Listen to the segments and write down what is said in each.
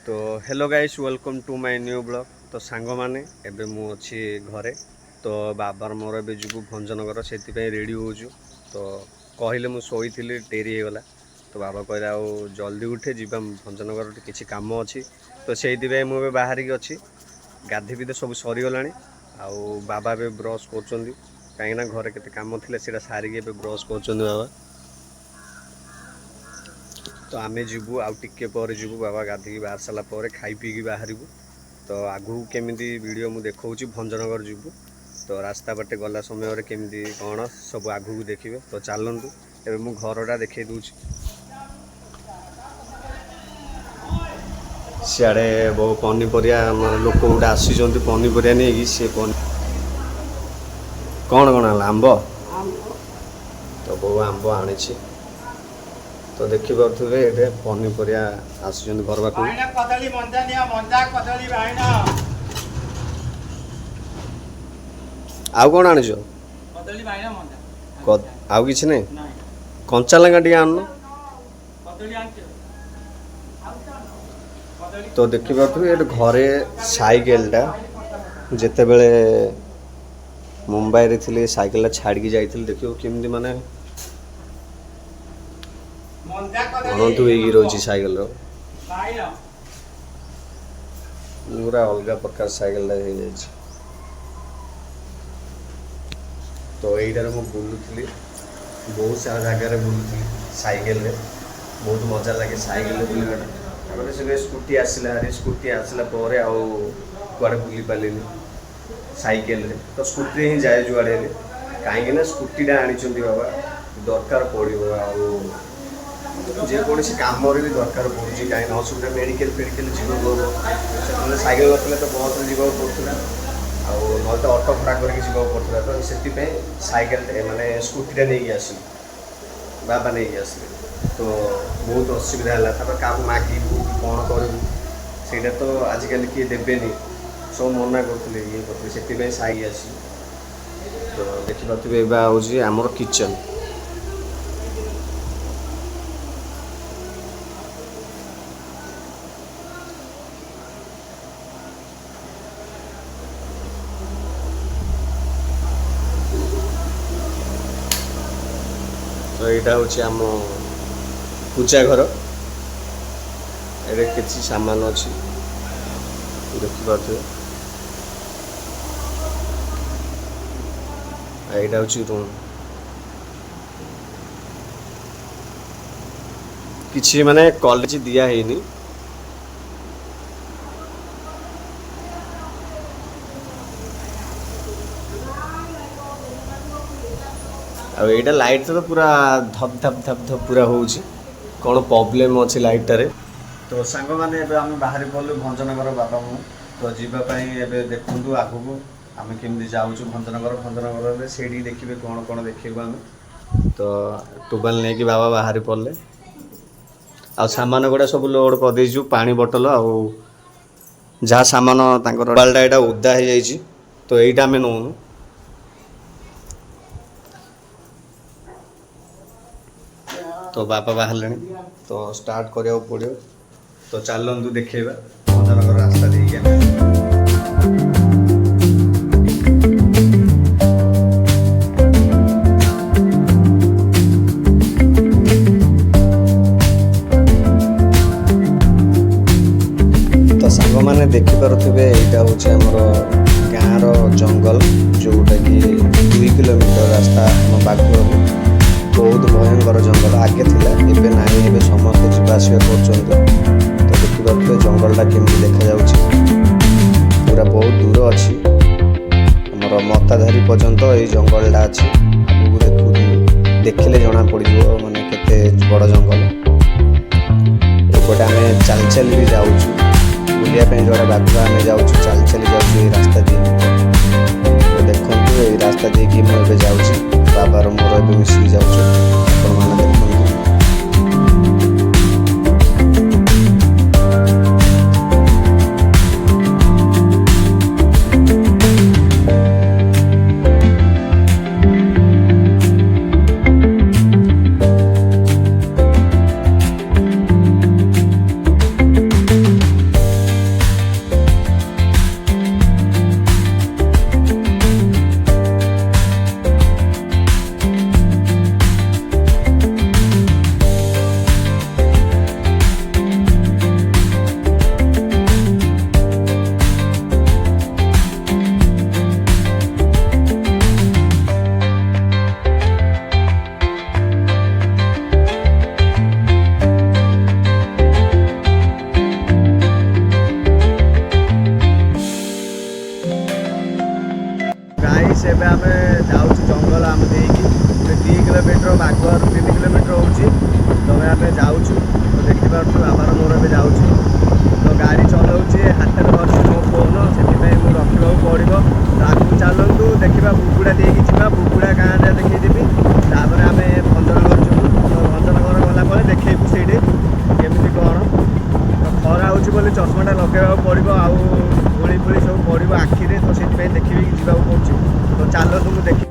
तो hello guys welcome to my new blog. तो song माने एबे मु अच्छी घरे। तो बाबार मोर एबे जीवु भंजनगर से रेडी होजु। तो कहले मु शोई डेरी हो गला। तो बाबा कहले आउ जल्दी उठे जीवा भंजनगर किसी काम अच्छी। तो से मुझे बाहर की अच्छी गाधी भी तो सब सरीगला। आउ बाबा ए ब्रश कर कहीं घरे के कम थी सारिकी ब्रश कर बाबा। तो आम जीवु आउ टिके पर जीवु बाबा गाधी बाहर सारा पर खाई पी बाहर। तो आगू केमी वीडियो मु देखा भंजनगर जीवु। तो रास्ता बाटे गला समय केमी कौन सब आगू देखिए। तो चलतु ए मु घरटा देखे दूची। सियाड़े बहु पनीपरिया लोक गोटे आसी पनीपरिया नहीं सी कौन कौन आंब। तो बहु आंब आनी। तो देखिपे ये पनीपरिया आस घर पाक आउ कौन आनीच आउ कि नहीं कंचा लंका टे आन। तो देखिपे ये घरे साइकेलटा जिते बड़े मुंबई थी साइकेल छाड़ी जाइए देखिए केमती माने अनंतु रही साइकेल पूरा अलग प्रकार साइकेल हो। तो यहीटार मुझे बुलूली बहुत सारा जगह बुलूली साइकेल रे बहुत मजा लगे साइकेल बुलवाटा। से स्कूटी आसला स्कूटी आसला कुआड़े बुली पारे साइकेल रे। तो स्कूटी ही जाए जुआड़े कहीं स्कूटीटा आनी बाबा दरकार पड़ो जेकोसी कम भी दरकार पड़ू कहीं असुविधा मेडिकल फेडिकल जीवन सैकेल ना तो बस में जावाक पड़ूला ना तो अटो भड़ा करके जावाक पड़ूला। तो से सैकेल माने स्कूटीटा नहीं आस बाबा नहीं आसले। तो बहुत असुविधा है क्या मागू कौन करूँ तो आजिकल किए देवेनि सब मना करते ये करते से साई आस। तो देखिपे हूँ आमर किचन। तो यहाँ हूँ आम पूजा घर ये किसी सामान अच्छी देखिपे। यहाँ हूँ रूम किसी माने कॉलेज दिया है अब यहाँ लाइट तो पूरा धप धप धप धप पूरा हो कौन प्रॉब्लम अच्छी लाइटारे। तो सांग मैंने आम बाहरी पड़ू भंजनगर बाबा मु। तो जीवाई देखूँ आगू आम केमी जाऊँ भंजनगर भंजनगर से देखिए कौन कौन देखू आम। तो टुबाल नहीं कि बाबा बाहरी पड़े आ सामान गुड़ा सब लोड कर देचु पानी बोतल आउ जहाँ सामान टुबालटा यहाँ ओदा हो जाए। तो यहीटा आम नौनु। तो बाबा बाहर तो स्टार्ट करा पड़ो। तो चलतु देखा भंजनगर रास्ता देखिए। तो सांग मैंने देखिपे यहाँ हूँ आमर गाँव जंगल जोटा कि 2 किलोमीटर रास्ता आम बागुर बहुत भयंकर जंगल आगे थिला एबे नाही एबे समस्त जीवास कर। तो देखिए जंगलटा केमती देखा जाउछि पूरा बहुत दूर अच्छी आमर मताधारी पर्यंत ये जंगलटा अच्छी। आगू देखू देखिले जना पड़ माने केते बड़ जंगल। एपटे आम चल चल भी जाऊँ बुलाया जो बागुआ आम जाऊँ चल चली जाऊँ रास्ता दी। तो देखो ये रास्ता देखिए मुझे जाऊँ बाबार मोर ए मिसिक जाऊँ देखते। आम जाऊँ जंगल आम देखिए 2 किलोमीटर बागुआर 3 किलोमीटर होची तो आम जाऊँ तो देखिपुर बाबार मोर ए जाऊँ तो गाड़ी चलाऊे हाथ में धरती मो फोन से मुझे रखा पड़ो तो आगे चलतु देखा बुगुड़ा देखिए जा बुगुड़ा गाँ देखीदेवी तापर आम भंजनगर जीवु तो भंजनगर गलापर देखू से केमी कौन तो खरा हो चश्माटा लगेगा पड़ो आउली फुली सब पड़ो आखिरे तो से देखी जावाक पड़े तो चलतु मुझे देखी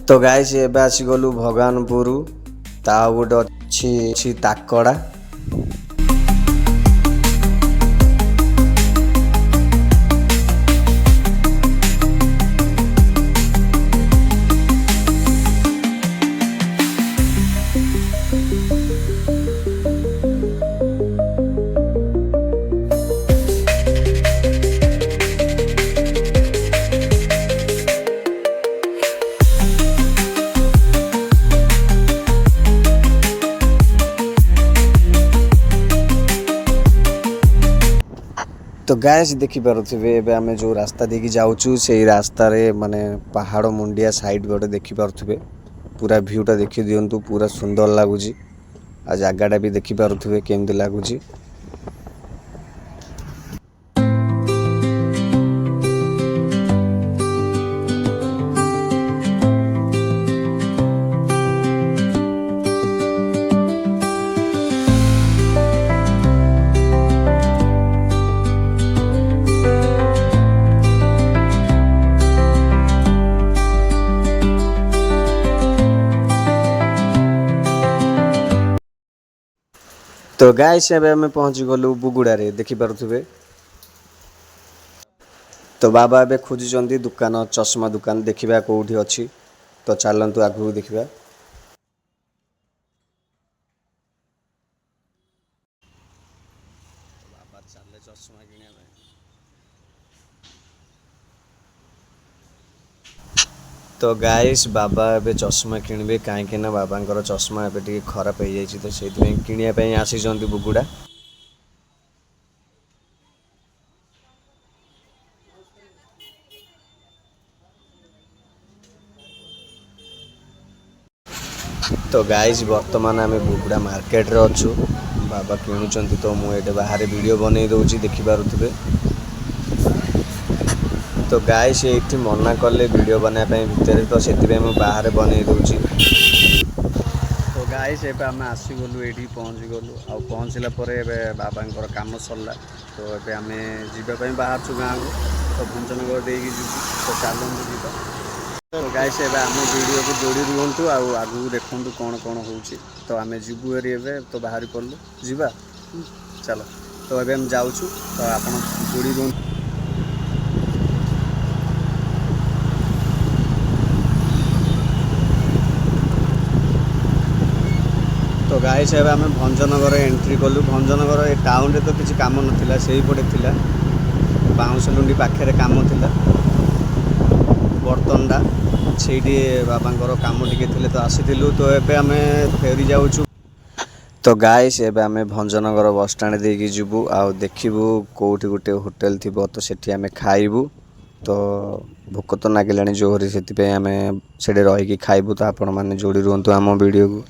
तो गाइस एबे आसीगलु भगवानपुर ता गोटे अच्छी ताकड़ा तो गैस देखिपे एवं आम जो रास्ता देखिए जाऊँ से रास्ता माने पहाड़ मुंडिया साइड गोटे देखिपे पूरा भ्यूटा देखी दिंतु पूरा सुंदर लगुच आ जगटा भी देखिपे केमती लगुच। तो गाइस एबे हमें पहुँची गलु बुगुड़े देखिपे तो बाबा एबे खोजुचंदी दुकान चश्मा दुकान देखा कौटी अच्छी तो चलतु आगू देखा। तो गाइस बाबा एबे चश्मा किणवे कहीं ना बाबा चश्मा एबे टी खराब हो जाए तो से किणापी आसी बुगुड़ा। तो गाइस बर्तमान आम बुगुड़ा मार्केट रे अच्छु बाबा किणुचंती तो मुझे बाहर वीडियो बन दूसरी देखिपे। तो गाइस ये मना कले वीडियो बनाने भितर तो से बाहर बन दूसरी। तो गाइस एबे आम आसीगलु ये पहुँची गलु आ पहुँचला बाबा काम सरला तो ये आम जावाई बाहर गाँ को तो भंजनगर देगी तो चलतु जीवा। तो गाइस एबे आम वीडियो को जोड़ी रुहतु आगू देखु कौन कौन हो तो आम जीवु एबे तो बाहरी पड़लु जीवा चलो तो एबे हम जाऊँ तो आप जोड़ी रुहतु। तो गाइस एबे आम भंजनगर एंट्री कलु भंजनगर ए टाउन रे तो किसी काम नथिला सेही पटे थिला बाउंसलुंडी पाखे काम थिला बर्तनटा से बाबांकर काम टिके थिले तो आसीथिलु तो एबे आम फेरी जाऊँ। तो गाइस एबे आम भंजनगर बस स्टैंड देकी जीवु आ देखिबु कोठी गोटे होटल थिबो तो सेठी आम खाइबु तो भोक तो नागिलानी जोहरी से आम से रहीकि खाइबु तो आपण मैंने जोड़ी रुहतु आम वीडियो को।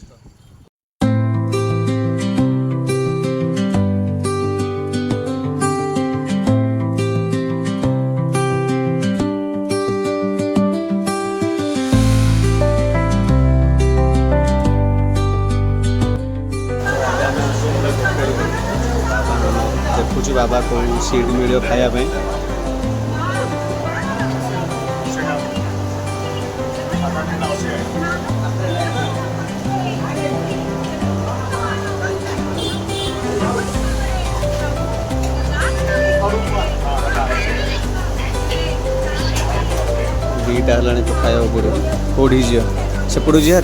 देखुची बाबा कौन सीट मिल खायापी ଦୁଇଟା ହେଲାଣି ତ ଖାଇବାକୁ ପଡ଼ିବ। କେଉଁଠି ଯିବା? ସେପଟୁ ଯିବା।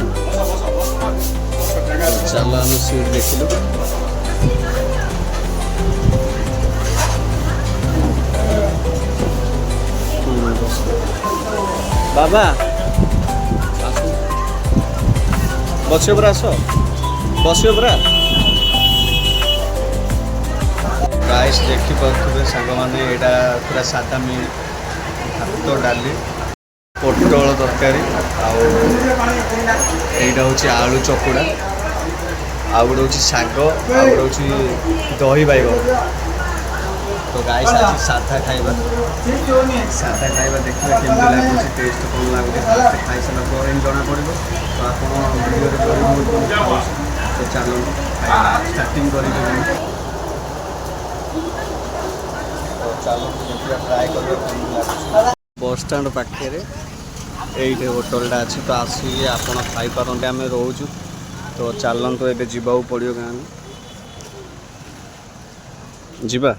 ଚାଲ ଆମେ ସିଟ୍ ଦେଖିଲୁ। ବାବା ବସିବ ପରା, ଆସ ବସିବ ପରା। ରାଇସ୍ ଦେଖିପାରୁଥିବେ ସାଙ୍ଗମାନେ, ଏଇଟା ପୁରା ସାଧା ମିଲ୍। ଭାତ, ଡାଲି, ପୋଟଳ ତରକାରୀ, ଆଉ ଏଇଟା ହେଉଛି ଆଳୁ ଚକୁଡ଼ା, ଆଉ ଗୋଟେ ହେଉଛି ଶାଗ, ଆଉ ଗୋଟେ ହେଉଛି ଦହି ବାଇଗଣ। ତ ଗାଇସ୍ ଆଜି ସାଧା ଖାଇବା ଦେଖିବା କେମିତି ଲାଗୁଛି, ଟେଷ୍ଟ କ'ଣ ଲାଗୁଛି। ଫାଷ୍ଟ ଖାଇସାରିଲା ପରେ ହିଁ ଜଣାପଡ଼ିବ। ତ ଆପଣ ଭିଡ଼ିଓରେ କହିବେ ତ ଚାଲନ୍ତୁ ଷ୍ଟାର୍ଟିଂ କରିବେ। ତ ଚାଲନ୍ତୁ ଦେଖିବା, ଟ୍ରାଏ କରିବା କେମିତି ଲାଗୁଛି। ବସଷ୍ଟାଣ୍ଡ ପାଖରେ ଏଇଠି ହୋଟେଲଟା ଅଛି, ତ ଆସିକି ଆପଣ ଖାଇପାରନ୍ତି। ଆମେ ରହୁଛୁ, ତ ଚାଲନ୍ତୁ ଏବେ ଯିବାକୁ ପଡ଼ିବ ଗାଁକୁ। ଯିବା।